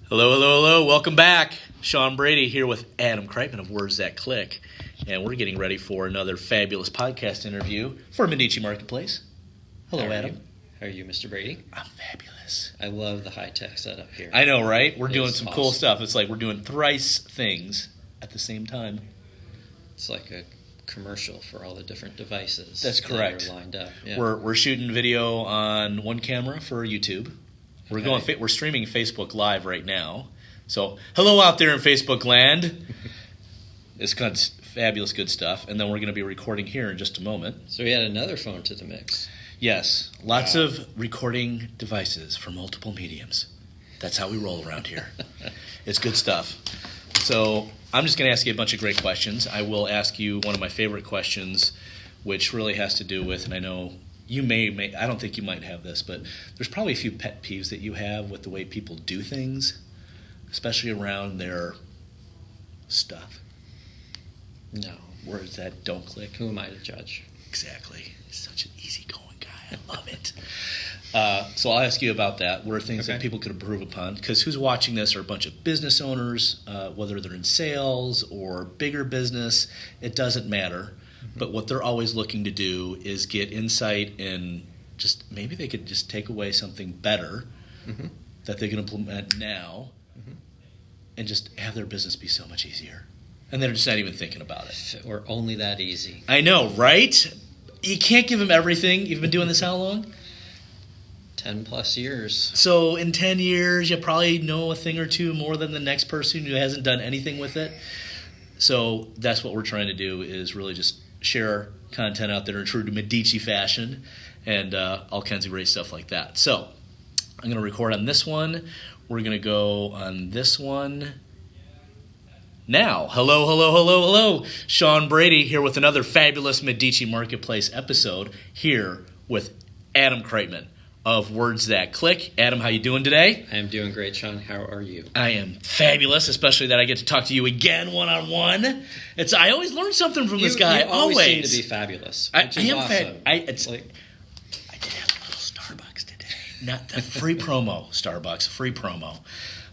Hello, hello, hello. Welcome back. Sean Brady here with Adam Kreitman of Words That Click. And we're getting ready for another fabulous podcast interview for Medici Marketplace. Hello, Adam. How are you, Mr. Brady? I'm fabulous. I love the high-tech setup here. I know, right? We're doing some awesome. cool stuff. It's like we're doing thrice things at the same time. It's like a commercial for all the different devices. That's correct. That are lined up. Yeah. We're shooting video on one camera for YouTube. We're streaming Facebook Live right now. So, hello out there in Facebook land. It's fabulous, good stuff. And then we're going to be recording here in just a moment. So we add another phone to the mix. Yes, lots of recording devices for multiple mediums. That's how we roll around here. It's good stuff. So, I'm just going to ask you a bunch of great questions. I will ask you one of my favorite questions, which really has to do with, and I know you may, I don't think you might have this, but there's probably a few pet peeves that you have with the way people do things, especially around their stuff. No. Words that don't click. Who am I to judge? Exactly. He's such an easygoing guy. I love it. So I'll ask you about that. What are things that people could improve upon? Because who's watching this are a bunch of business owners, whether they're in sales or bigger business, it doesn't matter. But what they're always looking to do is get insight and just maybe they could just take away something better that they can implement now and just have their business be so much easier. And they're just not even thinking about it. If it were only that easy. I know, right? You can't give them everything. You've been doing this how long? 10 plus years. So in 10 years, you probably know a thing or two more than the next person who hasn't done anything with it. So that's what we're trying to do is really just share content out there in true to Medici fashion and all kinds of great stuff like that. So I'm going to record on this one. We're going to go on this one now. Hello, hello, hello, hello. Sean Brady here with another fabulous Medici Marketplace episode here with Adam Kreitman of Words That Click. Adam, how you doing today? I am doing great, Sean. How are you? I am fabulous, especially that I get to talk to you again one-on-one. I always learn something from this guy. You always seem to be fabulous. I am awesome. I did have a little Starbucks today. Not the free promo, Starbucks, free promo.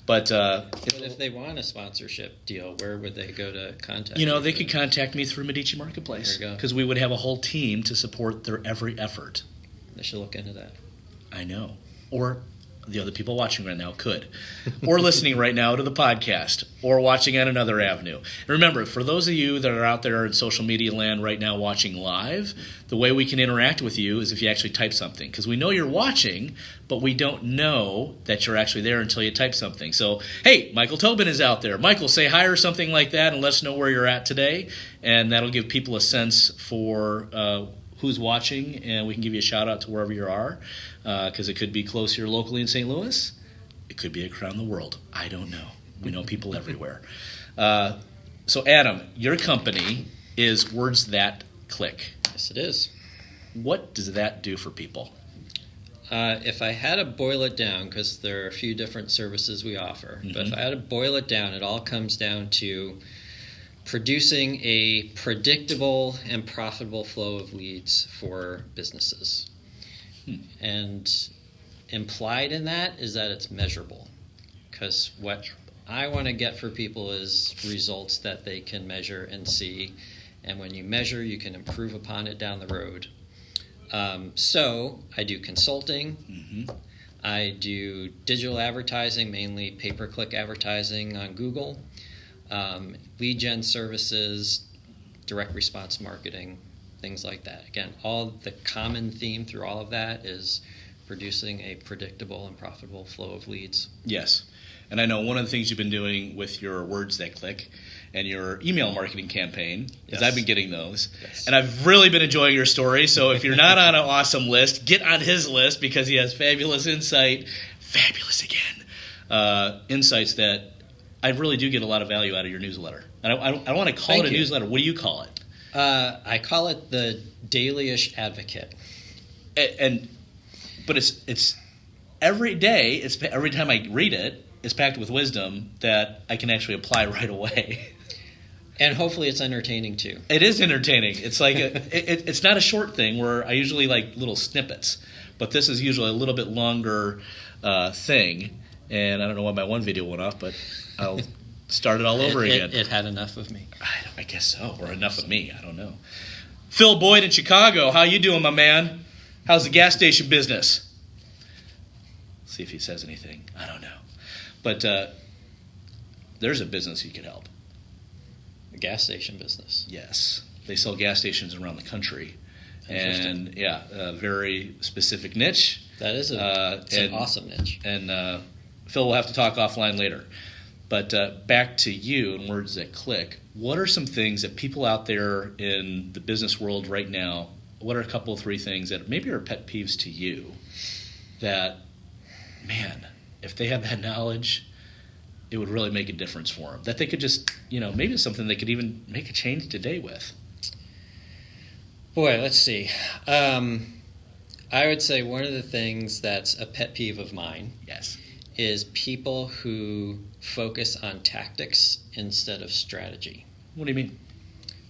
But if they want a sponsorship deal, where would they go to contact you? They could contact me through Medici Marketplace. There you go. Because we would have a whole team to support their every effort. They should look into that. I know. Or the other people watching right now could. Or listening right now to the podcast. Or watching on another avenue. And remember, for those of you that are out there in social media land right now watching live, the way we can interact with you is if you actually type something. Because we know you're watching, but we don't know that you're actually there until you type something. So, hey, Michael Tobin is out there. Michael, say hi or something like that and let us know where you're at today. And that'll give people a sense for who's watching, and we can give you a shout out to wherever you are, because it could be close here locally in St. Louis. It could be around the world. I don't know. We know people everywhere. So, Adam, your company is Words That Click. Yes, it is. What does that do for people? If I had to boil it down, because there are a few different services we offer, but if I had to boil it down, it all comes down to producing a predictable and profitable flow of leads for businesses. And implied in that is that it's measurable. Because what I want to get for people is results that they can measure and see. And when you measure, you can improve upon it down the road. So I do consulting. I do digital advertising, mainly pay-per-click advertising on Google. Lead gen services, direct response marketing, things like that. Again, all the common theme through all of that is producing a predictable and profitable flow of leads. Yes. And I know one of the things you've been doing with your Words That Click and your email marketing campaign, because I've been getting those. Yes. And I've really been enjoying your story. So if you're not on an awesome list, get on his list because he has fabulous insight. Fabulous again. Insights that I really do get a lot of value out of your newsletter. And I don't want to call it a newsletter. What do you call it? I call it the Dailyish Advocate. But it's every day. Every time I read it, it's packed with wisdom that I can actually apply right away. And hopefully it's entertaining too. It is entertaining. It's like it's not a short thing where I usually like little snippets, but this is usually a little bit longer thing. And I don't know why my one video went off, but I'll start it all over again. It had enough of me. I guess so, or enough of me. I don't know. Phil Boyd in Chicago, how you doing, my man? How's the gas station business? See if he says anything. I don't know. But there's a business you could help. The gas station business. Yes. They sell gas stations around the country. And, yeah, a very specific niche. That is an awesome niche. And Phil will have to talk offline later. But back to you and words that click. What are some things that people out there in the business world right now, what are a couple, 3 things that maybe are pet peeves to you that, man, if they had that knowledge, it would really make a difference for them? That they could just, maybe it's something they could even make a change today with. Boy, let's see. I would say one of the things that's a pet peeve of mine is people who focus on tactics instead of strategy. What do you mean?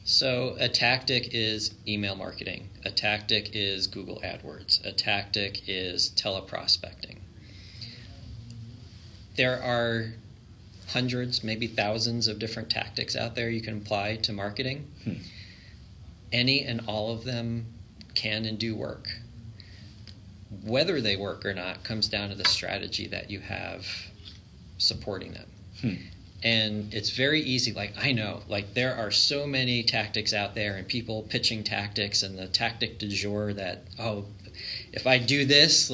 So a tactic is email marketing. A tactic is Google AdWords. A tactic is teleprospecting. There are hundreds, maybe thousands of different tactics out there you can apply to marketing. Any and all of them can and do work. Whether they work or not comes down to the strategy that you have supporting them. And it's very easy. I know, there are so many tactics out there and people pitching tactics and the tactic du jour that, if I do this,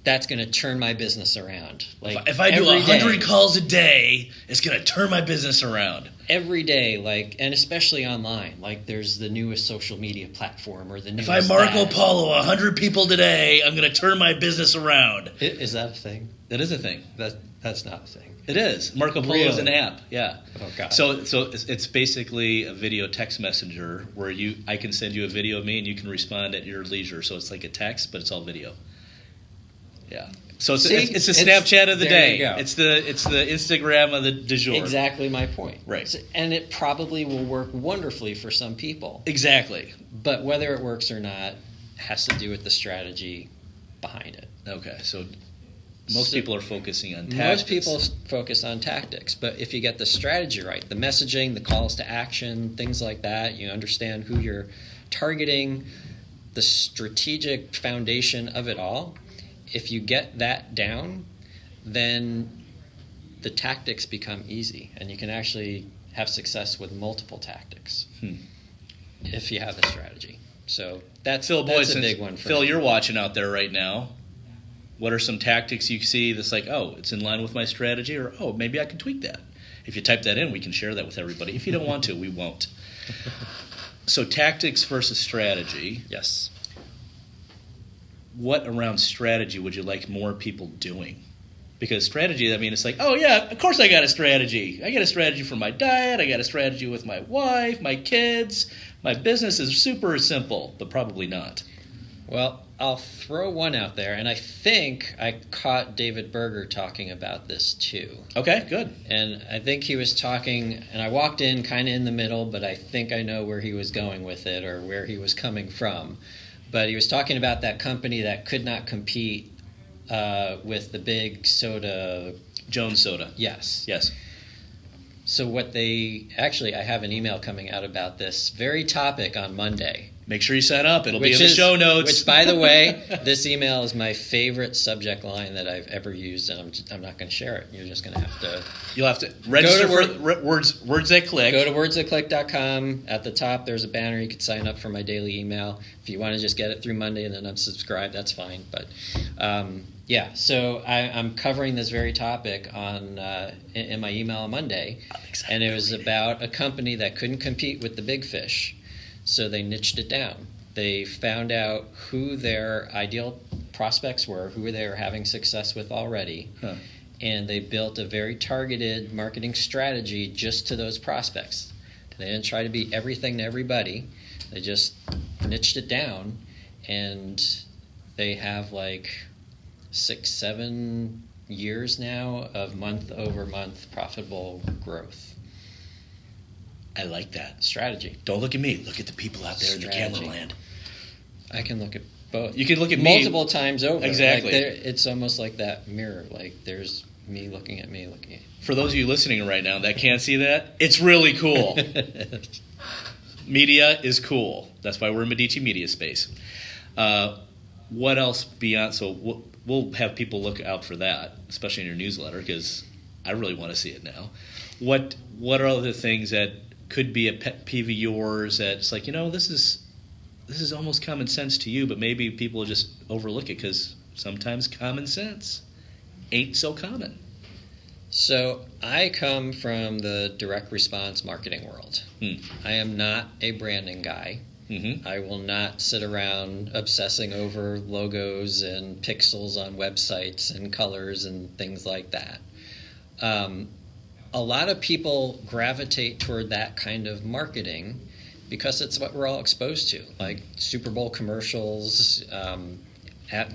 that's going to turn my business around. If I do 100 calls a day, it's going to turn my business around. Every day, and especially online. There's the newest social media platform or the newest. If I Marco Polo 100 people today, I'm going to turn my business around. Is that a thing? That is a thing. That's not a thing. It is. Marco Polo is an app. Yeah. Oh God. So it's basically a video text messenger where I can send you a video of me and you can respond at your leisure. So it's like a text, but it's all video. Yeah. So it's the Snapchat of the day. It's the Instagram of the du jour. Exactly my point. Right. And it probably will work wonderfully for some people. Exactly. But whether it works or not has to do with the strategy behind it. Okay. So most people are focusing on tactics. Most people focus on tactics. But if you get the strategy right, the messaging, the calls to action, things like that, you understand who you're targeting, the strategic foundation of it all. If you get that down, then the tactics become easy, and you can actually have success with multiple tactics if you have the strategy. So that's a big one for Phil, me. You're watching out there right now. What are some tactics you see that's it's in line with my strategy, or maybe I can tweak that? If you type that in, we can share that with everybody. If you don't want to, we won't. So tactics versus strategy. Yes. What around strategy would you like more people doing? Because strategy, it's of course I got a strategy. I got a strategy for my diet. I got a strategy with my wife, my kids. My business is super simple, but probably not. Well, I'll throw one out there, and I think I caught David Berger talking about this too. Okay, good. And I think he was talking, and I walked in kind of in the middle, but I think I know where he was going with it or where he was coming from. But he was talking about that company that could not compete with the big soda. Jones Soda. Yes. Yes. So I have an email coming out about this very topic on Monday. Make sure you sign up. It'll be in the show notes. Which, by the way, this email is my favorite subject line that I've ever used, and I'm not going to share it. You're just going to have to... You'll have to register for Words That Click. Go to wordsthatclick.com. At the top, there's a banner. You can sign up for my daily email. If you want to just get it through Monday and then unsubscribe, that's fine. But, so I'm covering this very topic in my email on Monday. And it was about a company that couldn't compete with the big fish. So they niched it down. They found out who their ideal prospects were, who they were having success with already, and they built a very targeted marketing strategy just to those prospects. They didn't try to be everything to everybody. They just niched it down, and they have 6-7 years now of month-over-month profitable growth. I like that. Strategy. Don't look at me. Look at the people out there in the camera land. I can look at both. You can look at multiple times over. Exactly. It's almost like that mirror. There's Me looking at me looking at you. For those of you listening right now that can't see that, it's really cool. Media is cool. That's why we're in Medici Media Space. What else beyond? So we'll have people look out for that, especially in your newsletter, because I really want to see it now. What are other things that could be a pet peeve of yours that's like, this is almost common sense to you, but maybe people just overlook it because sometimes common sense ain't so common. So I come from the direct response marketing world. I am not a branding guy. Mm-hmm. I will not sit around obsessing over logos and pixels on websites and colors and things like that. A lot of people gravitate toward that kind of marketing because it's what we're all exposed to, like Super Bowl commercials,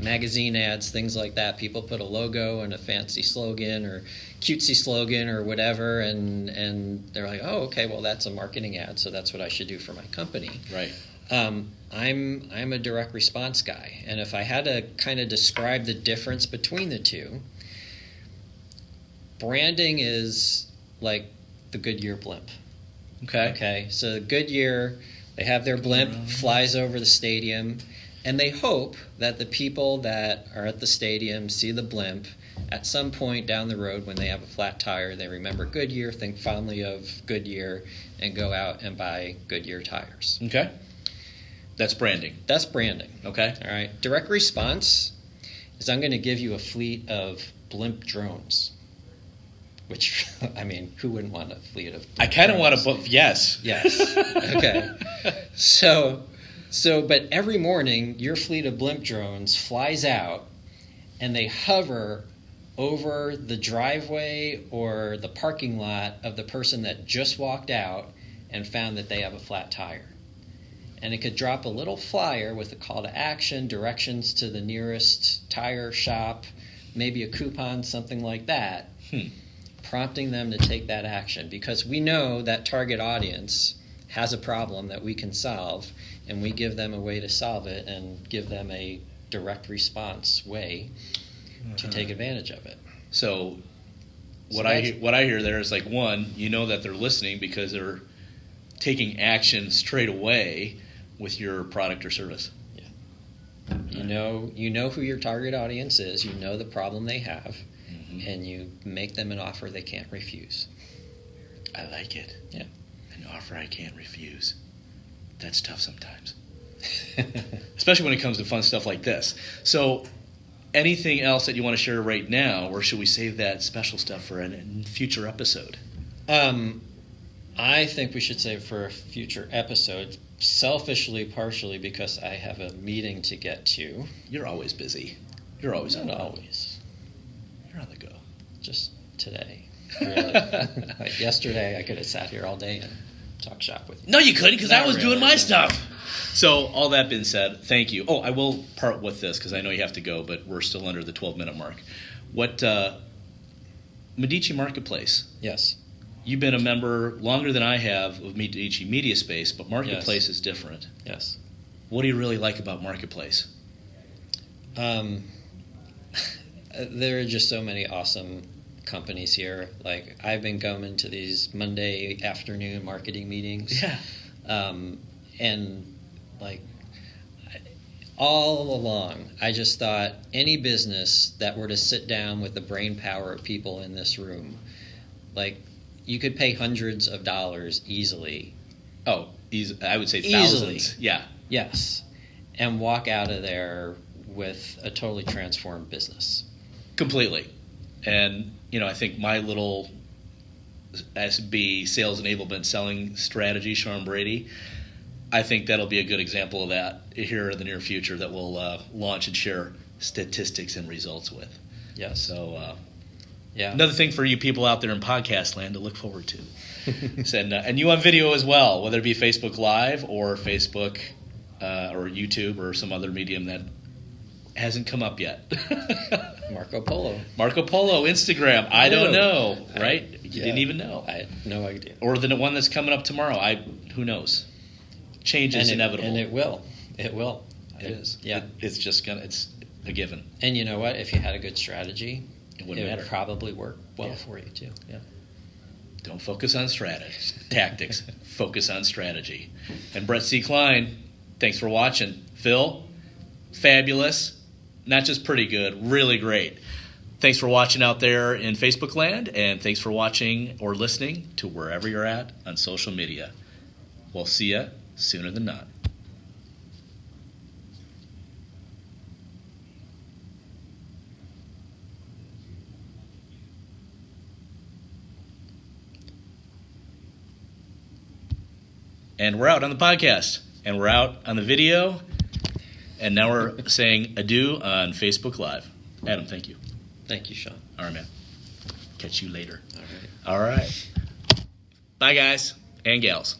magazine ads, things like that. People put a logo and a fancy slogan or cutesy slogan or whatever, and they're like, oh, okay, well, that's a marketing ad, so that's what I should do for my company. Right. I'm a direct response guy, and if I had to kind of describe the difference between the two, branding is like the Goodyear blimp. Okay, so Goodyear, they have their blimp, flies over the stadium, and they hope that the people that are at the stadium see the blimp. At some point down the road when they have a flat tire, they remember Goodyear, think fondly of Goodyear, and go out and buy Goodyear tires. Okay. That's branding. That's branding. Okay. All right. Direct response is I'm going to give you a fleet of blimp drones. Which, I mean, who wouldn't want a fleet of I kind of want to book, yes. Yes. Okay. So, but every morning, your fleet of blimp drones flies out, and they hover over the driveway or the parking lot of the person that just walked out and found that they have a flat tire. And it could drop a little flyer with a call to action, directions to the nearest tire shop, maybe a coupon, something like that, prompting them to take that action. Because we know that target audience has a problem that we can solve, and we give them a way to solve it and give them a direct response way to take advantage of it. So what I hear there is like, one, that they're listening because they're taking action straight away with your product or service. Yeah. You know who your target audience is, you know the problem they have, and you make them an offer they can't refuse. I like it. Yeah. An offer I can't refuse. That's tough sometimes. Especially when it comes to fun stuff like this. So anything else that you want to share right now, or should we save that special stuff for a future episode? I think we should save for a future episode, selfishly, partially because I have a meeting to get to. You're always busy. You're always on the go. Always. You're on the go. Just today. Really. Like yesterday, I could have sat here all day and talked shop with you. No, you couldn't, because I was doing my stuff. So, all that being said, thank you. Oh, I will part with this, because I know you have to go, but we're still under the 12-minute mark. What, Medici Marketplace. Yes. You've been a member longer than I have of Medici Media Space, but Marketplace is different. Yes. What do you really like about Marketplace? There are just so many awesome companies here. Like, I've been going to these Monday afternoon marketing meetings. Yeah. And, like, all along, I just thought any business that were to sit down with the brain power of people in this room, like, you could pay hundreds of dollars easily. Oh, I would say thousands. Easily. Yeah. Yes. And walk out of there with a totally transformed business. Completely. And, I think my little SB, sales enablement selling strategy, Sean Brady, I think that'll be a good example of that here in the near future that we'll launch and share statistics and results with. Yes. So, yeah. Another thing for you people out there in podcast land to look forward to. And you on video as well, whether it be Facebook Live or Facebook or YouTube or some other medium that hasn't come up yet. Marco Polo, Instagram. I don't know, right? You didn't even know. I had no idea. Or the one that's coming up tomorrow. Who knows? Change is inevitable. And it will. It is. Yeah. It's just it's a given. And you know what? If you had a good strategy, it wouldn't matter. Would probably work well for you too. Yeah. Don't focus on tactics. Focus on strategy. And Brett C. Klein, thanks for watching. Phil, fabulous. Not just pretty good, really great. Thanks for watching out there in Facebook land, and thanks for watching or listening to wherever you're at on social media. We'll see you sooner than not. And we're out on the podcast, and we're out on the video, and now we're saying adieu on Facebook Live. Adam, thank you. Thank you, Sean. All right, man. Catch you later. All right. All right. Bye, guys and gals.